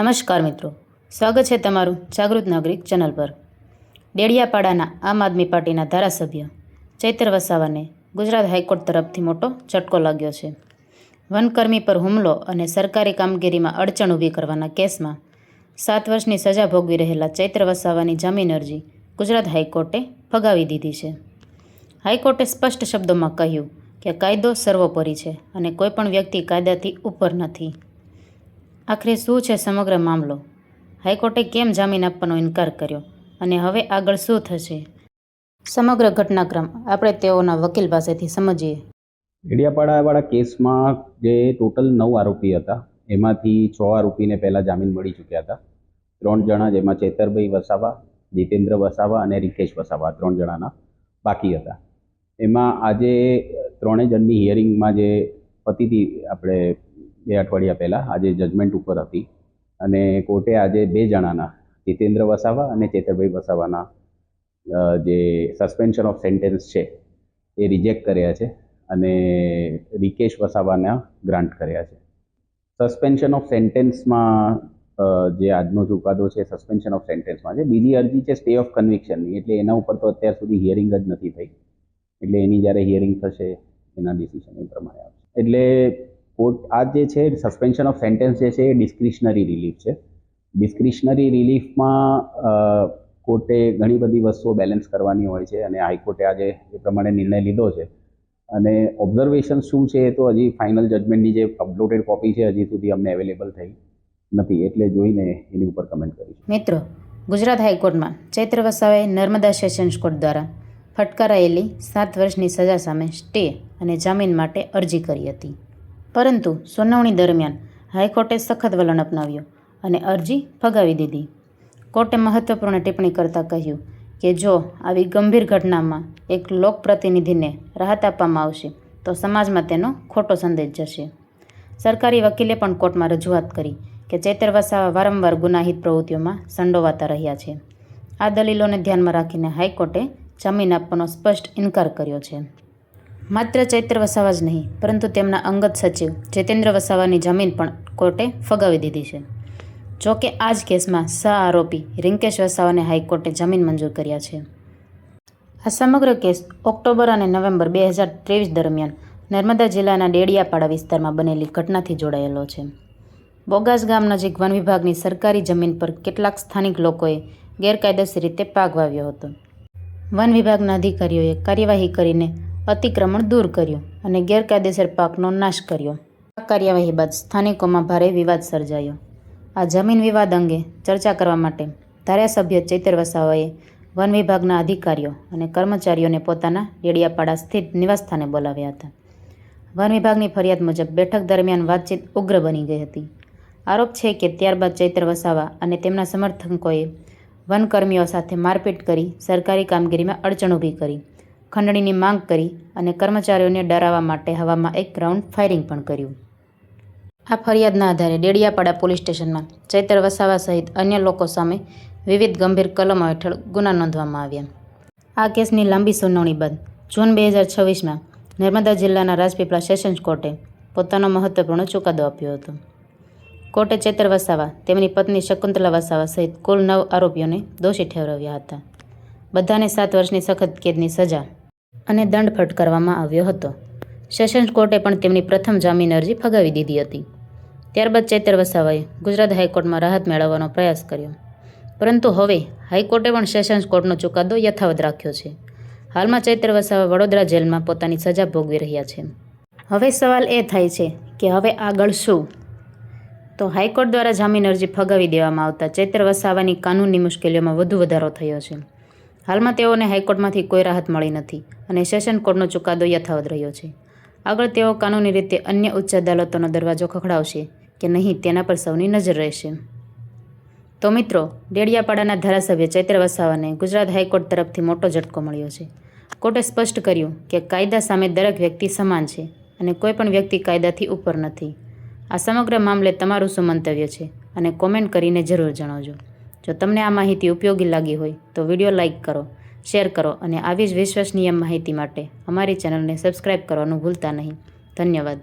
નમસ્કાર મિત્રો, સ્વાગત છે તમારું જાગૃત નાગરિક ચેનલ પર। ડેડિયાપાડાના આમ આદમી પાર્ટીના ધારાસભ્ય ચૈતર વસાવાને ગુજરાત હાઈકોર્ટ તરફથી મોટો ઝટકો લાગ્યો છે। વનકર્મી પર હુમલો અને સરકારી કામગીરીમાં અડચણ ઊભી કરવાના કેસમાં 7 વર્ષની સજા ભોગવી રહેલા ચૈતર વસાવાની જામીન અરજી ગુજરાત હાઈકોર્ટે ફગાવી દીધી છે। હાઈકોર્ટે સ્પષ્ટ શબ્દોમાં કહ્યું કે કાયદો સર્વોપરી છે અને કોઈપણ વ્યક્તિ કાયદાથી ઉપર નથી। આખરે શું છે સમગ્ર મામલો? હાઈકોર્ટે કેમ જામીન આપવાનો ઇનકાર કર્યો અને હવે આગળ શું થશે? સમગ્ર ઘટનાક્રમ આપણે તેઓના વકીલ પાસેથી સમજીએ। ડેડિયાપાડાવાળા કેસમાં જે ટોટલ 9 આરોપી હતા એમાંથી 6 આરોપીને પહેલાં જામીન મળી ચૂક્યા હતા। 3 જણા જેમાં ચેતરભાઈ વસાવા, જીતેન્દ્ર વસાવા અને રિકેશ વસાવા 3 જણાના બાકી હતા। એમાં આજે 3 જણની હિયરિંગમાં જે પતી હતી આપણે 2 અઠવાડિયા પહેલાં આજે જજમેન્ટ ઉપર હતી અને કોર્ટે આજે 2 જણાના જીતેન્દ્ર વસાવા અને ચેતરભાઈ વસાવાના જે સસ્પેન્શન ઓફ સેન્ટેન્સ છે એ રિજેક્ટ કર્યા છે અને રિકેશ વસાવાના ગ્રાન્ટ કર્યા છે। સસ્પેન્શન ઓફ સેન્ટેન્સમાં જે આજનો ચુકાદો છે સસ્પેન્શન ઓફ સેન્ટેન્સમાં છે। બીજી અરજી છે સ્ટે ઓફ કન્વિક્શનની, એટલે એના ઉપર તો અત્યાર સુધી હિયરિંગ જ નથી થઈ, એટલે એની જ્યારે હિયરિંગ થશે એના ડિસિઝન એ પ્રમાણે આવશે। એટલે કોર્ટ આ જે છે સસ્પેન્શન ઓફ સેન્ટેન્સ જે છે એ ડિસ્ક્રિશનરી રિલીફ છે। ડિસ્ક્રિશનરી રિલીફમાં કોર્ટે ઘણી બધી વસ્તુઓ બેલેન્સ કરવાની હોય છે અને હાઈકોર્ટે આજે એ પ્રમાણે નિર્ણય લીધો છે અને ઓબ્ઝર્વેશન શું છે એ તો હજી ફાઇનલ જજમેન્ટની જે અપલોડેડ કોપી છે હજી સુધી અમને અવેલેબલ થઈ નથી, એટલે જોઈને એની ઉપર કમેન્ટ કરીશું। મિત્રો, ગુજરાત હાઈકોર્ટમાં ચૈત્ર વસાવાએ નર્મદા સેશન્સ કોર્ટ દ્વારા ફટકારાયેલી 7 વર્ષની સજા સામે સ્ટે અને જામીન માટે અરજી કરી હતી, પરંતુ સુનાવણી દરમિયાન હાઈકોર્ટે સખત વલણ અપનાવ્યું અને અરજી ફગાવી દીધી। કોર્ટે મહત્વપૂર્ણ ટિપ્પણી કરતાં કહ્યું કે જો આવી ગંભીર ઘટનામાં એક લોકપ્રતિનિધિને રાહત આપવામાં આવશે તો સમાજમાં તેનો ખોટો સંદેશ જશે। સરકારી વકીલે પણ કોર્ટમાં રજૂઆત કરી કે ચૈતર વસાવા વારંવાર ગુનાહિત પ્રવૃત્તિઓમાં સંડોવાતા રહ્યા છે। આ દલીલોને ધ્યાનમાં રાખીને હાઈકોર્ટે જામીન આપવાનો સ્પષ્ટ ઇનકાર કર્યો છે। માત્ર ચૈતર વસાવા જ નહીં, પરંતુ તેમના અંગત સચિવ જીતેન્દ્ર વસાવાની જામીન પણ કોર્ટે ફગાવી દીધી છે। જો કે આ જ કેસમાં આરોપી રિંકેશ વસાવાને હાઈકોર્ટે જામીન મંજૂર કર્યા છે। આ સમગ્ર કેસ ઓક્ટોબર અને નવેમ્બર 2023 દરમિયાન નર્મદા જિલ્લાના ડેડિયાપાડા વિસ્તારમાં બનેલી ઘટનાથી જોડાયેલો છે। બોગાસ ગામ નજીક વન વિભાગની સરકારી જમીન પર કેટલાક સ્થાનિક લોકોએ ગેરકાયદેસર રીતે પાક વાવ્યો હતો। વન વિભાગના અધિકારીઓએ કાર્યવાહી કરીને અતિક્રમણ દૂર કર્યું અને ગેરકાયદેસર પાકનો નાશ કર્યો। આ કાર્યવાહી બાદ સ્થાનિકોમાં ભારે વિવાદ સર્જાયો। આ જમીન વિવાદ અંગે ચર્ચા કરવા માટે ધારાસભ્ય ચૈતર વસાવાએ વન વિભાગના અધિકારીઓ અને કર્મચારીઓને પોતાના ડેડિયાપાડા સ્થિત નિવાસસ્થાને બોલાવ્યા હતા। વન વિભાગની ફરિયાદ મુજબ બેઠક દરમિયાન વાતચીત ઉગ્ર બની ગઈ હતી। આરોપ છે કે ત્યારબાદ ચૈતર વસાવા અને તેમના સમર્થકોએ વનકર્મીઓ સાથે મારપીટ કરી સરકારી કામગીરીમાં અડચણ ઊભી કરી, ખંડણીની માંગ કરી અને કર્મચારીઓને ડરાવવા માટે હવામાં એક રાઉન્ડ ફાયરિંગ પણ કર્યું। આ ફરિયાદના આધારે ડેડિયાપાડા પોલીસ સ્ટેશનમાં ચૈતર વસાવા સહિત અન્ય લોકો સામે વિવિધ ગંભીર કલમો હેઠળ ગુના નોંધવામાં આવ્યા। આ કેસની લાંબી સુનાવણી બાદ જૂન 2026માં નર્મદા જિલ્લાના રાજપીપળા સેશન્સ કોર્ટે પોતાનો મહત્વપૂર્ણ ચુકાદો આપ્યો હતો। કોર્ટે ચૈતર વસાવા, તેમની પત્ની શકુંતલા વસાવા સહિત કુલ 9 આરોપીઓને દોષી ઠેરવ્યા હતા। બધાને 7 વર્ષની સખત કેદની સજા અને દંડ ફટકારવામાં આવ્યો હતો। સેશન્સ કોર્ટે પણ તેમની પ્રથમ જામીન અરજી ફગાવી દીધી હતી। ત્યારબાદ ચૈતર વસાવાએ ગુજરાત હાઈકોર્ટમાં રાહત મેળવવાનો પ્રયાસ કર્યો, પરંતુ હવે હાઈકોર્ટે પણ સેશન્સ કોર્ટનો ચુકાદો યથાવત રાખ્યો છે। હાલમાં ચૈતર વસાવા વડોદરા જેલમાં પોતાની સજા ભોગવી રહ્યા છે। હવે સવાલ એ થાય છે કે હવે આગળ શું? તો હાઈકોર્ટ દ્વારા જામીન અરજી ફગાવી દેવામાં આવતા ચૈતર વસાવાની કાનૂની મુશ્કેલીઓમાં વધુ વધારો થયો છે। હાલમાં તેઓને હાઈકોર્ટમાંથી કોઈ રાહત મળી નથી અને સેશન કોર્ટનો ચુકાદો યથાવત રહ્યો છે। આગળ તેઓ કાનૂની રીતે અન્ય ઉચ્ચ અદાલતોનો દરવાજો ખખડાવશે કે નહીં તેના પર સૌની નજર રહેશે। તો મિત્રો, ડેડિયાપાડાના ધારાસભ્ય ચૈતર વસાવાને ગુજરાત હાઈકોર્ટ તરફથી મોટો ઝટકો મળ્યો છે। કોર્ટે સ્પષ્ટ કર્યું કે કાયદા સામે દરેક વ્યક્તિ સમાન છે અને કોઈ પણ વ્યક્તિ કાયદાથી ઉપર નથી। આ સમગ્ર મામલે તમારું શું મંતવ્ય છે અને કોમેન્ટ કરીને જરૂર જણાવજો। જો તમને આ માહિતી ઉપયોગી લાગી હોય તો વિડીયો લાઇક કરો, શેર કરો અને આવી જ વિશ્વસનીય માહિતી માટે અમારી ચેનલને સબસ્ક્રાઈબ કરવાનું ભૂલતા નહીં। ધન્યવાદ।